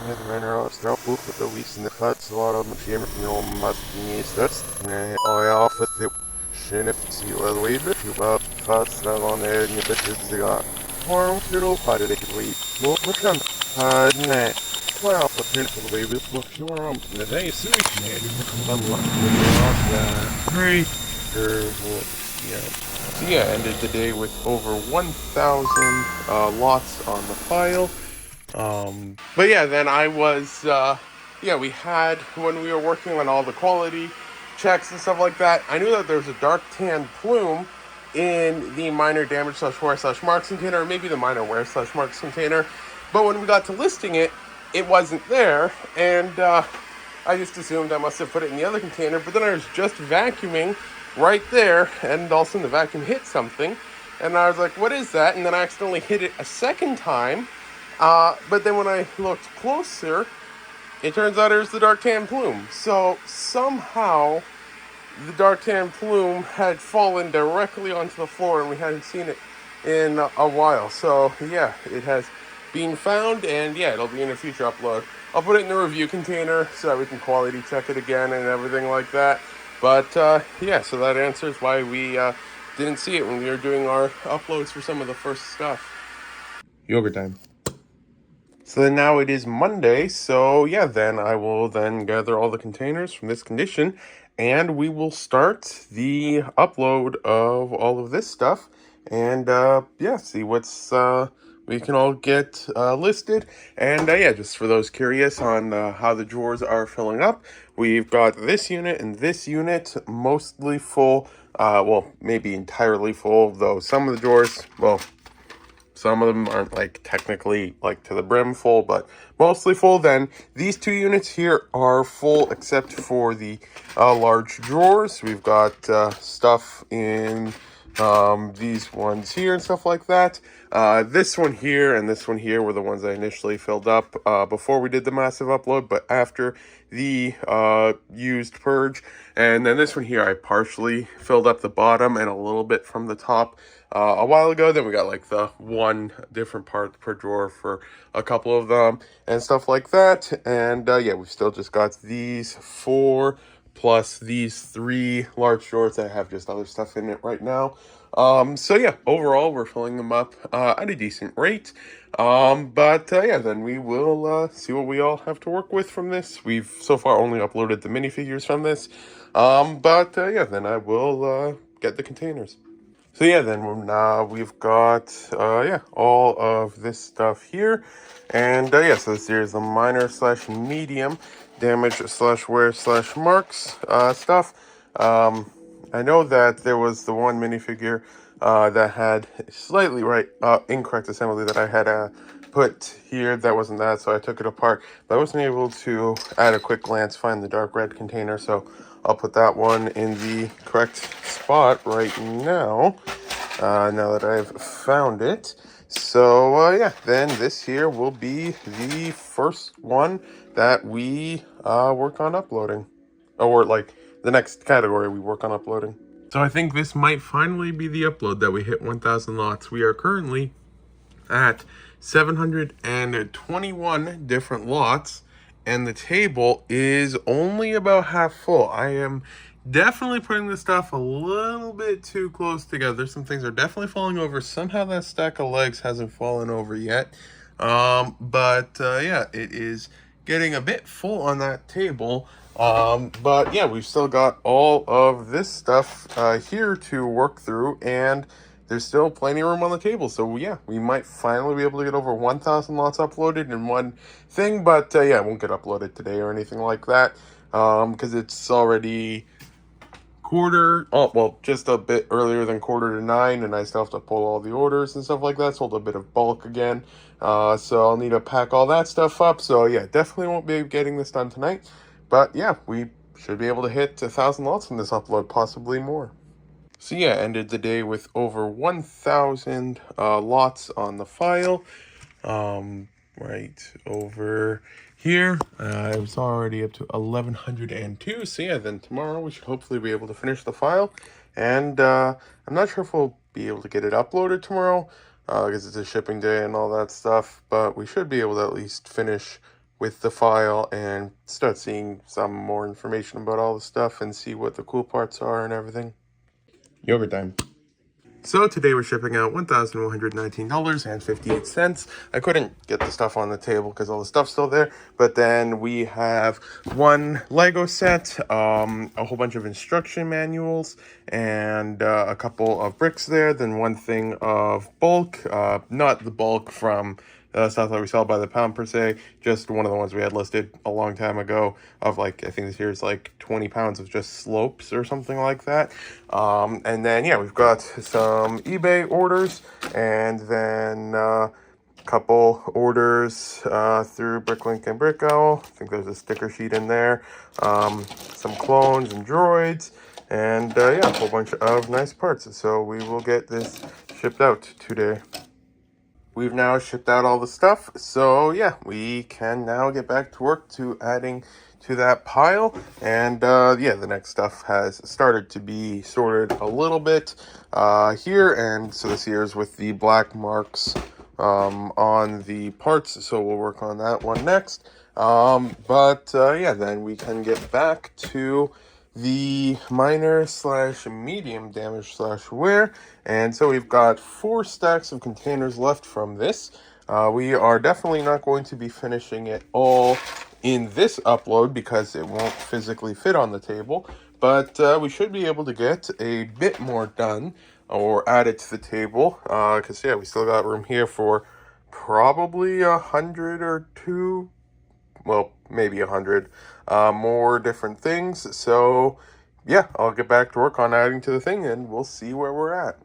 Strauch bewiesene Platzware Firmaministers avfötte Shiniftiwebe fast on a Nibetizga. Form to Paddy Motion. Ne. Well, potentially with Motion. The day suit Great. Yeah. So yeah, ended the day with over 1,000 lots on the file. But yeah, then we had, when we were working on all the quality checks and stuff like that, I knew that there was a dark tan plume in the minor damage slash wear slash marks container, or maybe the minor wear slash marks container. But when we got to listing it, it wasn't there, and I just assumed I must have put it in the other container, but then I was just vacuuming right there, and all of a sudden the vacuum hit something, and I was like, what is that? And then I accidentally hit it a second time, but then when I looked closer, it turns out it was the dark tan plume. So somehow the dark tan plume had fallen directly onto the floor, and we hadn't seen it in a while. So yeah, it has been found, and yeah, it'll be in a future upload. I'll put it in the review container so that we can quality check it again and everything like that. But yeah, so that answers why we didn't see it when we were doing our uploads for some of the first stuff. Yoga time. So then now it is Monday, so yeah, then I will then gather all the containers from this condition, and we will start the upload of all of this stuff, and yeah, see what's we can all get listed. And yeah, just for those curious on how the drawers are filling up, we've got this unit and this unit mostly full, well, maybe entirely full, though some of the drawers, well, some of them aren't like technically like to the brim full, but mostly full. Then these two units here are full except for the large drawers. We've got stuff in these ones here and stuff like that. This one here and this one here were the ones I initially filled up before we did the massive upload, but after the used purge. And then this one here I partially filled up the bottom and a little bit from the top a while ago. Then we got like the one different part per drawer for a couple of them and stuff like that. And yeah, we've still just got these 4 plus these 3 large drawers that have just other stuff in it right now. So yeah, overall we're filling them up at a decent rate. But yeah, then we will see what we all have to work with from this. We've so far only uploaded the minifigures from this. But yeah, then I will get the containers. So yeah, then we've got yeah, all of this stuff here, and yeah, so this here is the minor slash medium damage slash wear slash marks stuff. I know that there was the one minifigure that had slightly incorrect assembly that I had put here. That wasn't that, so I took it apart, but I wasn't able to at a quick glance find the dark red container, so I'll put that one in the correct spot right now, now that I've found it. So yeah, then this here will be the first one that we work on uploading, or like the next category we work on uploading. So I think this might finally be the upload that we hit 1,000 lots. We are currently at 721 different lots, and the table is only about half full. I am definitely putting the stuff a little bit too close together. Some things are definitely falling over. Somehow that stack of legs hasn't fallen over yet. But yeah, it is getting a bit full on that table. But yeah, we've still got all of this stuff here to work through, and there's still plenty of room on the table. So yeah, we might finally be able to get over 1,000 lots uploaded in one thing. But yeah, it won't get uploaded today or anything like that, because it's already just a bit earlier than 8:45, and I still have to pull all the orders and stuff like that. Sold a bit of bulk again, so I'll need to pack all that stuff up. So yeah, definitely won't be getting this done tonight, but yeah, we should be able to hit 1,000 lots in this upload, possibly more. So yeah, ended the day with over 1,000 lots on the file. Right over here, I was already up to 1,102. So yeah, then tomorrow we should hopefully be able to finish the file. And I'm not sure if we'll be able to get it uploaded tomorrow, because it's a shipping day and all that stuff. But we should be able to at least finish with the file and start seeing some more information about all the stuff and see what the cool parts are and everything. Yogurt time. So today we're shipping out $1,119.58. I couldn't get the stuff on the table because all the stuff's still there. But then we have one Lego set, a whole bunch of instruction manuals, and a couple of bricks there. Then one thing of bulk, not the bulk from stuff that we sell by the pound per se, just one of the ones we had listed a long time ago of like, I think this here is like 20 pounds of just slopes or something like that. And then, yeah, we've got some eBay orders and then couple orders through Bricklink and Bricko. I think there's a sticker sheet in there. Some clones and droids. And yeah, a whole bunch of nice parts. So we will get this shipped out today. We've now shipped out all the stuff, so yeah, we can now get back to work to adding to that pile. And yeah, the next stuff has started to be sorted a little bit here, and so this here is with the black marks on the parts, so we'll work on that one next. But yeah, then we can get back to the minor slash medium damage slash wear. And so we've got 4 stacks of containers left from this. We are definitely not going to be finishing it all in this upload because it won't physically fit on the table, but we should be able to get a bit more done or added to the table, because yeah, we still got room here for probably 100 or 2, well, maybe 100 more different things. So yeah, I'll get back to work on adding to the thing and we'll see where we're at.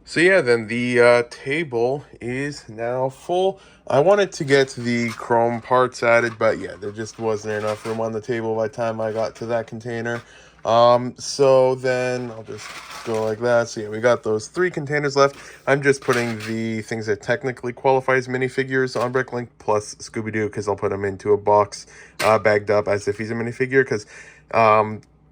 So yeah, then the table is now full. I wanted to get the chrome parts added, but yeah, there just wasn't enough room on the table by the time I got to that container. So then I'll just go like that. So yeah, we got those 3 containers left. I'm just putting the things that technically qualify as minifigures on Bricklink plus Scooby-Doo, because I'll put him into a box bagged up as if he's a minifigure, because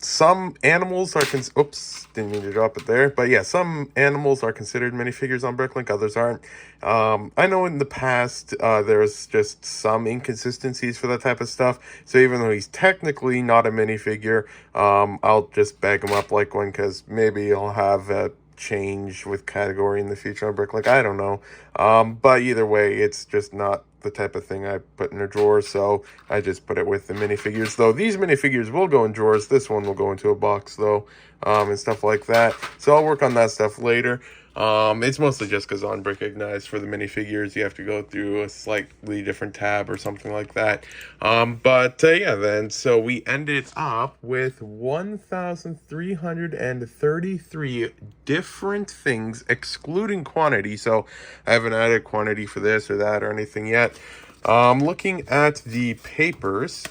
some animals are oops, didn't mean to drop it there. But yeah, some animals are considered minifigures on Bricklink, others aren't. I know in the past there's just some inconsistencies for that type of stuff. So even though he's technically not a minifigure, I'll just bag him up like one, because maybe I'll have a change with category in the future on Bricklink. I don't know. But either way, it's just not the type of thing I put in a drawer, so I just put it with the minifigures. Though these minifigures will go in drawers, this one will go into a box though, and stuff like that. So I'll work on that stuff later. It's mostly just because on Brickignize for the minifigures you have to go through a slightly different tab or something like that. But yeah, then so we ended up with 1,333 different things, excluding quantity. So I haven't added quantity for this or that or anything yet. Looking at the papers,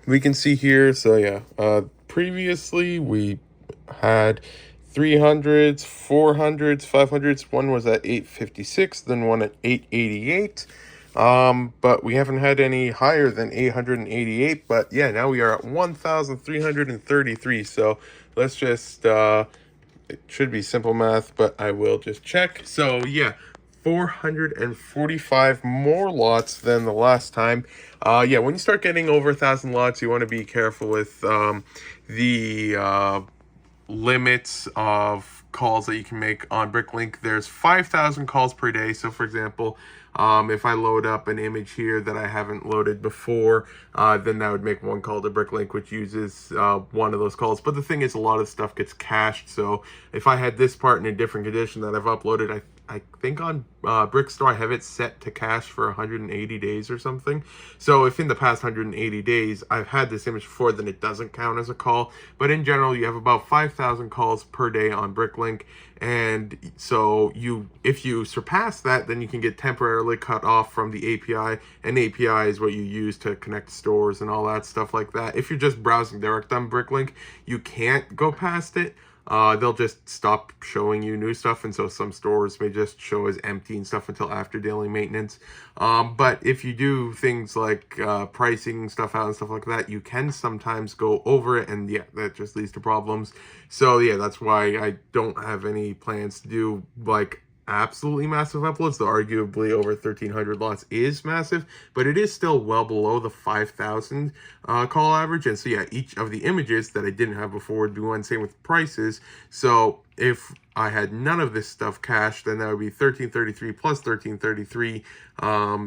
we can see here. So yeah, previously we had 300s, 400s, 500s. One was at 856, then one at 888. But we haven't had any higher than 888. But yeah, now we are at 1,333. So let's just, it should be simple math, but I will just check. So yeah, 445 more lots than the last time. Yeah, when you start getting over 1,000 lots, you want to be careful with the limits of calls that you can make on Bricklink. There's 5,000 calls per day. So for example, if I load up an image here that I haven't loaded before, then that would make one call to Bricklink, which uses one of those calls. But the thing is, a lot of stuff gets cached. So if I had this part in a different condition that I've uploaded, I think on Brickstore I have it set to cache for 180 days or something. So if in the past 180 days I've had this image before, then it doesn't count as a call. But in general, you have about 5,000 calls per day on Bricklink. And so if you surpass that, then you can get temporarily cut off from the API. And API is what you use to connect to stores and all that stuff like that. If you're just browsing direct on Bricklink, you can't go past it. They'll just stop showing you new stuff, and so some stores may just show as empty and stuff until after daily maintenance. But if you do things like pricing stuff out and stuff like that, you can sometimes go over it, and yeah, that just leads to problems. So yeah, that's why I don't have any plans to do like absolutely massive uploads, though arguably over 1,300 lots is massive, but it is still well below the 5,000 call average. And so yeah, each of the images that I didn't have before would be one, same with prices. So if I had none of this stuff cached, then that would be 1333 plus 1333.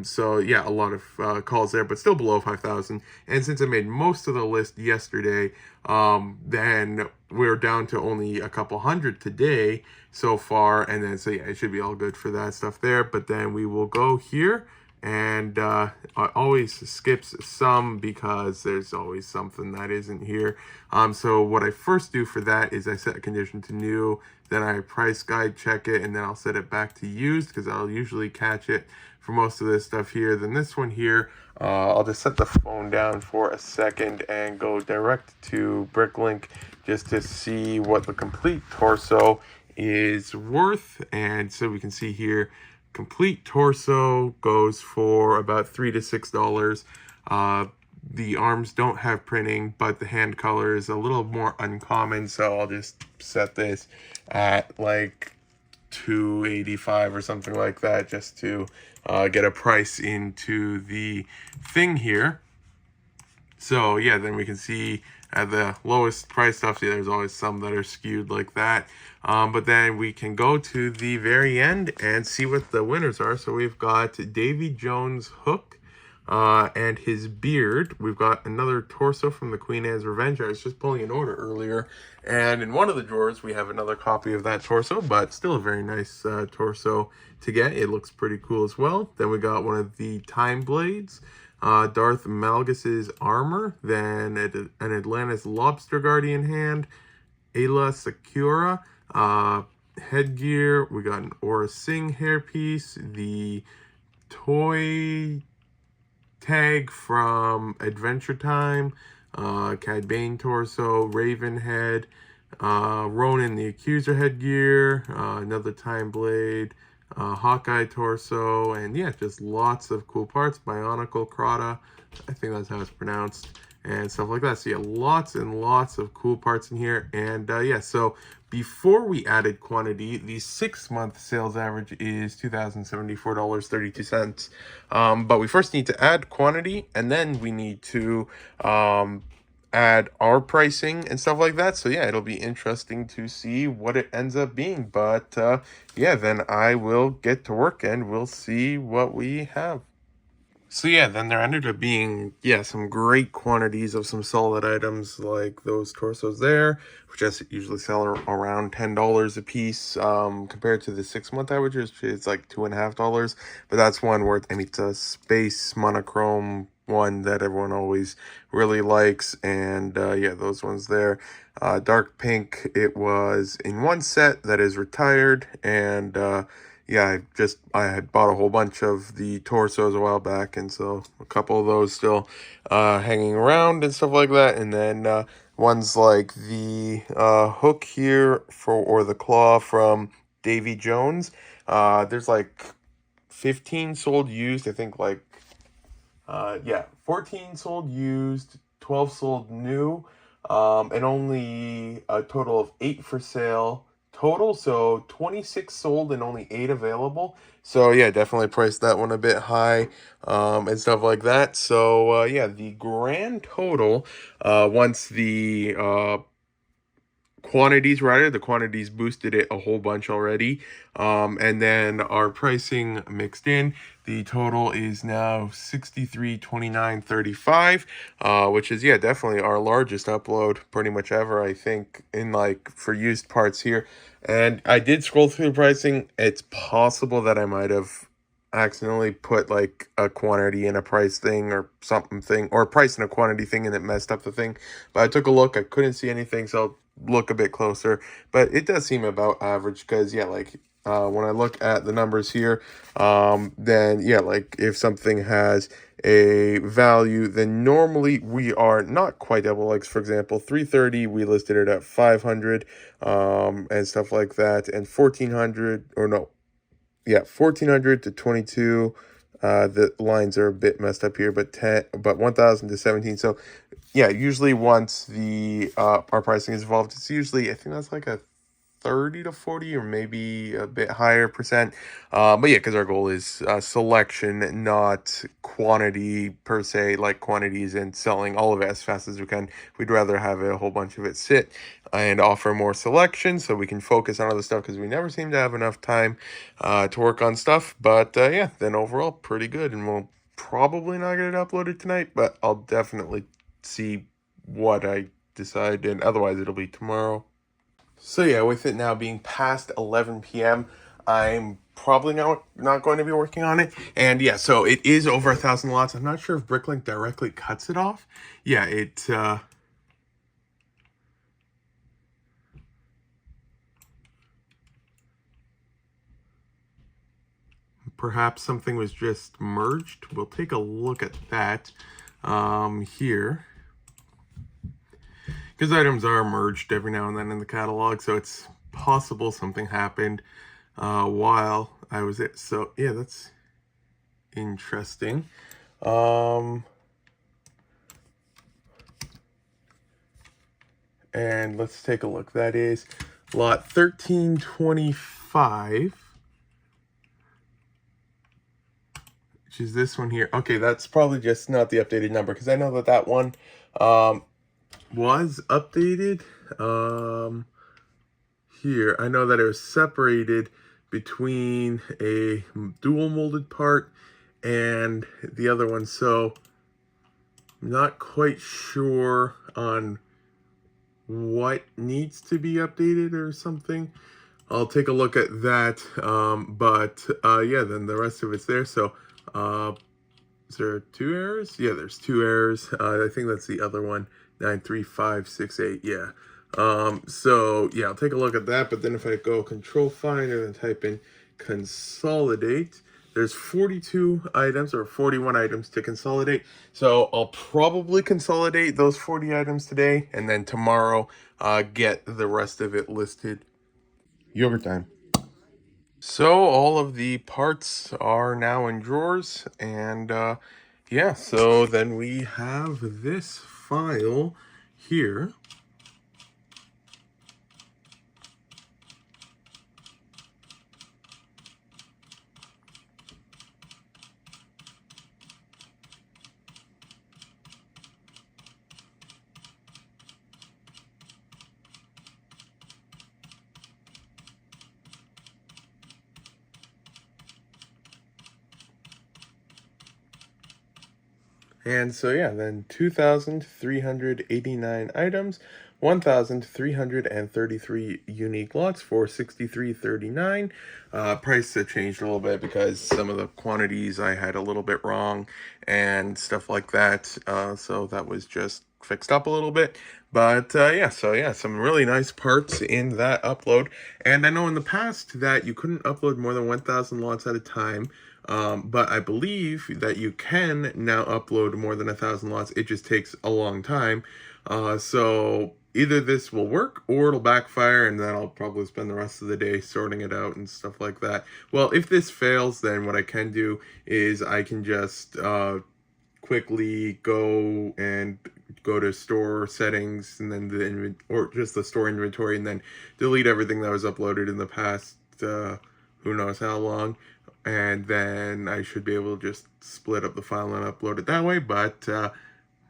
So yeah, a lot of calls there, but still below 5,000. And since I made most of the list yesterday, then we're down to only a couple hundred today so far. And then so yeah, it should be all good for that stuff there. But then we will go here, and it always skips some because there's always something that isn't here. So what I first do for that is I set a condition to new, then I price guide check it, and then I'll set it back to used because I'll usually catch it for most of this stuff here. Then this one here, I'll just set the phone down for a second and go direct to Bricklink just to see what the complete torso is worth. And so we can see here, complete torso goes for about $3 to $6. The arms don't have printing, but the hand color is a little more uncommon, so I'll just set this at like $285 or something like that, just to get a price into the thing here. So yeah, then we can see at the lowest price stuff, see, there's always some that are skewed like that. But then we can go to the very end and see what the winners are. So we've got Davy Jones' hook and his beard. We've got another torso from the Queen Anne's Revenge. I was just pulling an order earlier, and in one of the drawers we have another copy of that torso, but still a very nice torso to get. It looks pretty cool as well. Then we got one of the Time Blades, Darth Malgus's armor, then an Atlantis Lobster Guardian hand, Ayla Sakura headgear. We got an Aura Singh hairpiece, the toy tag from Adventure Time, Cad Bane torso, Raven head, Ronan the Accuser headgear, another Time Blade, Hawkeye torso, and yeah, just lots of cool parts. Bionicle Crata, I think that's how it's pronounced, and stuff like that. So yeah, lots and lots of cool parts in here. And yeah, so before we added quantity, the 6-month sales average is $2,074.32. But we first need to add quantity, and then we need to add our pricing and stuff like that. So yeah, it'll be interesting to see what it ends up being. But yeah, then I will get to work and we'll see what we have. So yeah, then there ended up being, yeah, some great quantities of some solid items like those torsos there, which I usually sell around $10 a piece, compared to the 6-month average, which is like $2.50. But that's one worth, I mean, it's a space monochrome one that everyone always really likes. And yeah, those ones there. Dark pink, it was in one set that is retired, and yeah, I had bought a whole bunch of the torsos a while back, and so a couple of those still hanging around and stuff like that. And then ones like the hook here or the claw from Davy Jones. There's like 15 sold used, I think, like yeah, 14 sold used, 12 sold new, and only a total of 8 for sale total. So 26 sold and only 8 available. So yeah, definitely priced that one a bit high, and stuff like that. So yeah, the grand total, once the quantities were added, the quantities boosted it a whole bunch already, and then our pricing mixed in, the total is now $63.29.35, which is, yeah, definitely our largest upload pretty much ever, I think, in like for used parts here. And I did scroll through the pricing. It's possible that I might have accidentally put like a quantity in a price thing or something, or a price in a quantity thing, and it messed up the thing. But I took a look, I couldn't see anything, so I'll look a bit closer. But it does seem about average, because yeah, like when I look at the numbers here, then yeah, like if something has a value, then normally we are not quite double. Like for example, 330, we listed it at 500, and stuff like that, and 1400, or no, yeah, 1400 to 22. The lines are a bit messed up here, but 1000 to 17. So yeah, usually once the our pricing is evolved, it's usually, I think that's like a 30 to 40 or maybe a bit higher percent. But yeah, because our goal is selection, not quantity per se, like quantities and selling all of it as fast as we can. We'd rather have a whole bunch of it sit and offer more selection so we can focus on other stuff because we never seem to have enough time to work on stuff. But yeah, then overall, pretty good. And we'll probably not get it uploaded tonight, but I'll definitely see what I decide, and otherwise it'll be tomorrow. So yeah, with it now being past 11 p.m., I'm probably not going to be working on it. And yeah, so it is over 1,000 lots. I'm not sure if Bricklink directly cuts it off. Yeah, it perhaps something was just merged. We'll take a look at that here, because items are merged every now and then in the catalog, so it's possible something happened while I was it. So yeah, that's interesting. And let's take a look. That is lot 1325, which is this one here. Okay, that's probably just not the updated number, because I know that that one was updated. Here, I know that it was separated between a dual molded part and the other one, so I'm not quite sure on what needs to be updated or something. I'll take a look at that. But yeah, then the rest of it's there. So is there 2 errors? Yeah, there's 2 errors. I think that's the other one, 93568. Yeah. So yeah, I'll take a look at that. But then if I go Control Finder and type in consolidate, there's 42 items or 41 items to consolidate. So I'll probably consolidate those 40 items today, and then tomorrow get the rest of it listed. Yogurt time. So all of the parts are now in drawers, and yeah, so then we have this file here. And so yeah, then 2,389 items, 1,333 unique lots for $63.39. Price changed a little bit because some of the quantities I had a little bit wrong and stuff like that. So that was just fixed up a little bit. But yeah, so yeah, some really nice parts in that upload. And I know in the past that you couldn't upload more than 1,000 lots at a time. But I believe that you can now upload more than 1,000 lots. It just takes a long time. So either this will work or it'll backfire, and then I'll probably spend the rest of the day sorting it out and stuff like that. Well, if this fails, then what I can do is I can just quickly go to store settings, and then or just the store inventory, and then delete everything that was uploaded in the past who knows how long, and then I should be able to just split up the file and upload it that way. But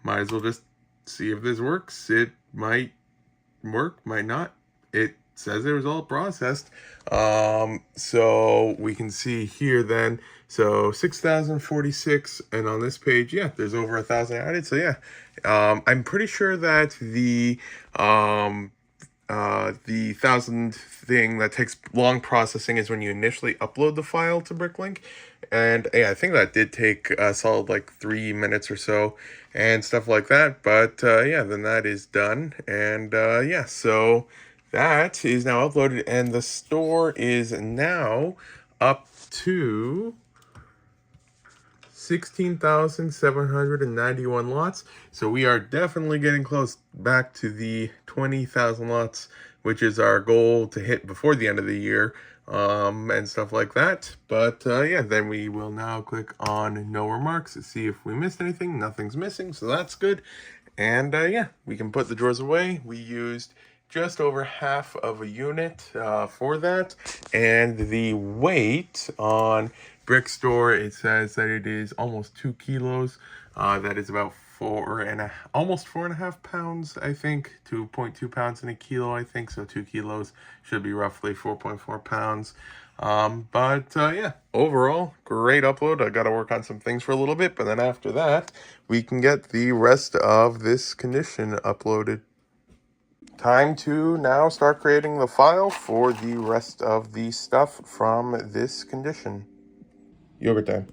might as well just see if this works. It might work, might not. It says it was all processed. So we can see here then, so 6,046, and on this page, yeah, there's over 1,000 added. So yeah, I'm pretty sure that the 1,000 thing that takes long processing is when you initially upload the file to Bricklink. And yeah, I think that did take a solid like 3 minutes or so and stuff like that. But yeah, then that is done. And yeah, so that is now uploaded, and the store is now up to 16,791 lots. So we are definitely getting close back to the 20,000 lots, which is our goal to hit before the end of the year, and stuff like that. But yeah, then we will now click on no remarks to see if we missed anything. Nothing's missing, so that's good. And yeah, we can put the drawers away. We used just over half of a unit for that. And the weight on Brickstore, it says that it is almost 2 kilos. That is about almost 4.5 pounds, I think. 2.2 pounds in a kilo, I think. So 2 kilos should be roughly 4.4 pounds. Yeah, overall, great upload. I got to work on some things for a little bit, but then after that, we can get the rest of this condition uploaded. Time to now start creating the file for the rest of the stuff from this condition. Yogurt time.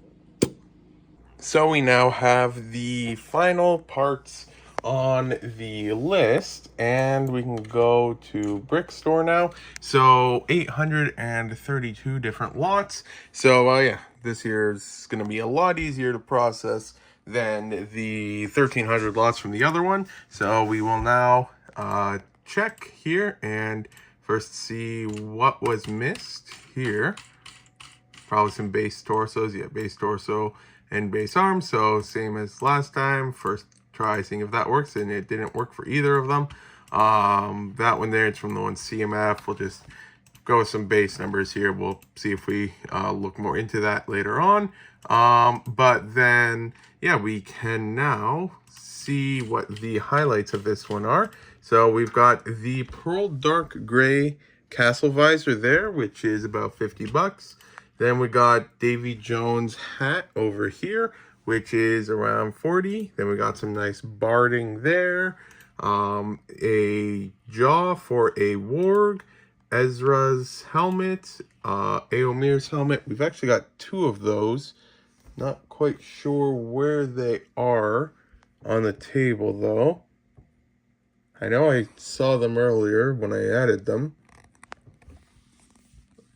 So we now have the final parts on the list, and we can go to Brickstore now. So 832 different lots. So yeah, this here is going to be a lot easier to process than the 1300 lots from the other one. So we will now check here and first see what was missed here. Probably some base torsos. Yeah, base torso and base arm. So same as last time. First try seeing if that works, and it didn't work for either of them. That one there, it's from the one CMF. We'll just go with some base numbers here. We'll see if we look more into that later on. But then, yeah, we can now see what the highlights of this one are. So we've got the pearl dark gray castle visor there, which is about 50 bucks. Then we got Davy Jones hat over here, which is around 40. Then we got some nice barding there. A jaw for a warg. Ezra's helmet. Aomir's helmet. We've actually got two of those. Not quite sure where they are on the table, though. I know I saw them earlier when I added them.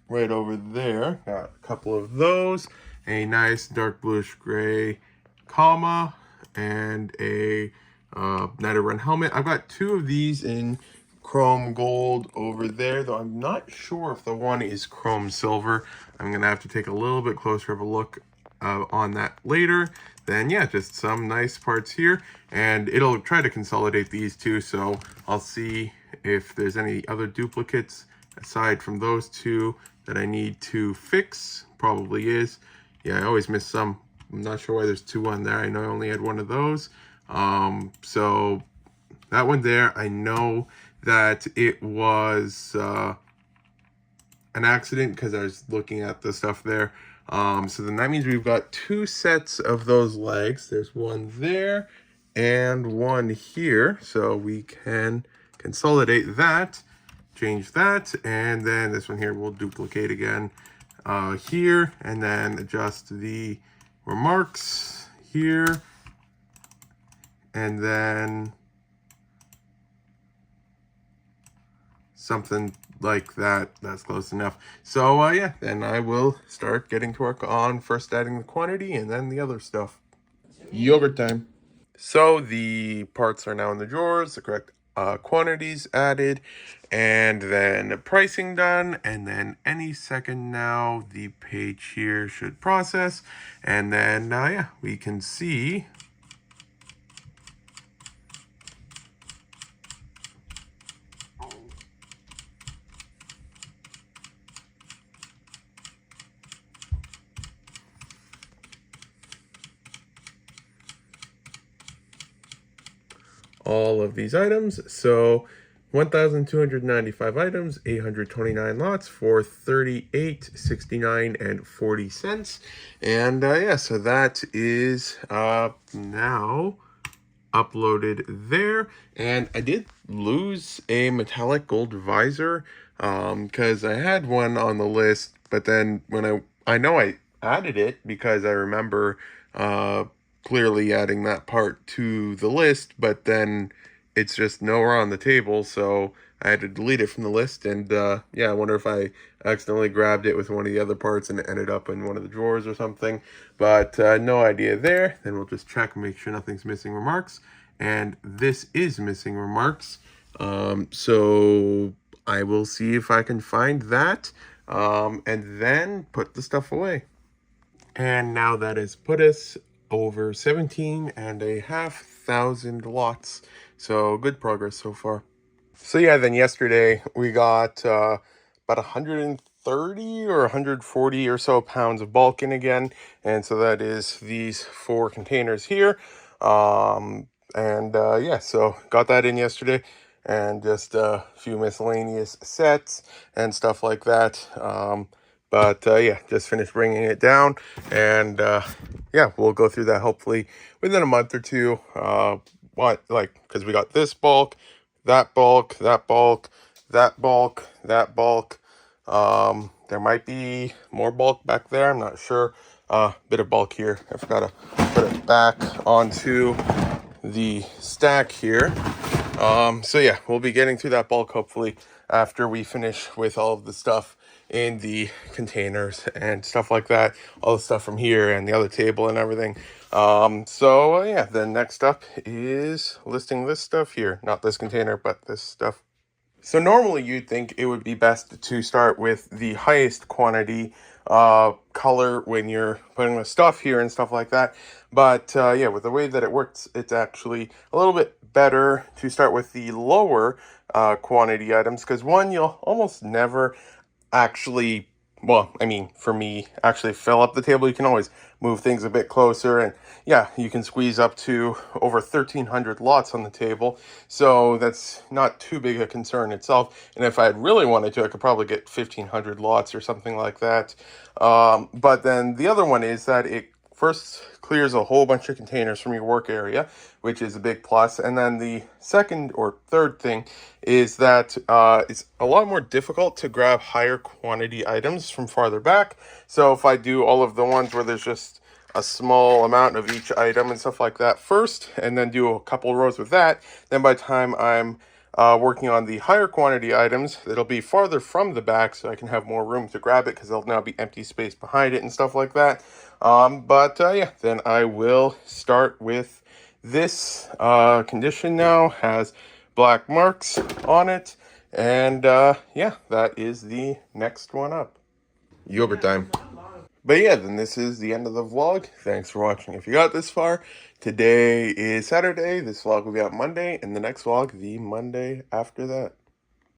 Right over there, got a couple of those. A nice dark bluish gray comma and a Night Run helmet. I've got two of these in chrome gold over there, though I'm not sure if the one is chrome silver. I'm gonna have to take a little bit closer of a look on that later. Then yeah, just some nice parts here, and it'll try to consolidate these two, so I'll see if there's any other duplicates aside from those two that I need to fix. Probably is. Yeah, I always miss some. I'm not sure why there's two on there. I know I only had one of those. So that one there, I know that it was an accident because I was looking at the stuff there. So then that means we've got two sets of those legs. There's one there and one here. So we can consolidate that, change that, and then this one here we'll duplicate again here, and then adjust the remarks here, and then something like that. That's close enough. So yeah, then I will start getting to work on first adding the quantity and then the other stuff. Yogurt time. So the parts are now in the drawers, the correct quantities added, and then pricing done, and then any second now the page here should process, and then yeah, we can see all of these items. So 1,295 items, 829 lots for $38.69 and 40 cents. And yeah, so that is now uploaded there. And I did lose a metallic gold visor because I had one on the list, but then when I know I added it because I remember clearly adding that part to the list, but then it's just nowhere on the table, so I had to delete it from the list. And yeah, I wonder if I accidentally grabbed it with one of the other parts and it ended up in one of the drawers or something, but no idea there. Then we'll just check, make sure nothing's missing remarks, and this is missing remarks. So I will see if I can find that and then put the stuff away. And now that has put us over 17,500 lots. So good progress so far. So yeah, then yesterday we got about 130 or 140 or so pounds of bulk in again, and so that is these 4 containers here. Yeah, so got that in yesterday, and just a few miscellaneous sets and stuff like that. Yeah, just finished bringing it down, and yeah, we'll go through that hopefully within a month or two. Because we got this bulk, that bulk, that bulk, that bulk, that bulk. There might be more bulk back there. I'm not sure. Bit of bulk here. I forgot to put it back onto the stack here. So yeah, we'll be getting through that bulk hopefully after we finish with all of the stuff in the containers and stuff like that. All the stuff from here and the other table and everything. Yeah, then next up is listing this stuff here. Not this container, but this stuff. So normally you'd think it would be best to start with the highest quantity color when you're putting the stuff here and stuff like that. But yeah, with the way that it works, it's actually a little bit better to start with the lower quantity items, because one, you'll almost never actually, well, I mean, for me, actually fill up the table. You can always move things a bit closer, and yeah, you can squeeze up to over 1,300 lots on the table. So that's not too big a concern itself. And if I really wanted to, I could probably get 1,500 lots or something like that. But then the other one is that it first clears a whole bunch of containers from your work area, which is a big plus. And then the second or third thing is that it's a lot more difficult to grab higher quantity items from farther back. So if I do all of the ones where there's just a small amount of each item and stuff like that first, and then do a couple rows with that, then by the time I'm working on the higher quantity items, it'll be farther from the back, so I can have more room to grab it because there'll now be empty space behind it and stuff like that. Yeah, then I will start with this condition now, has black marks on it, and yeah, that is the next one up. Yogurt time. But yeah, then this is the end of the vlog. Thanks for watching. If you got this far, today is Saturday. This vlog will be out Monday, and the next vlog the Monday after that.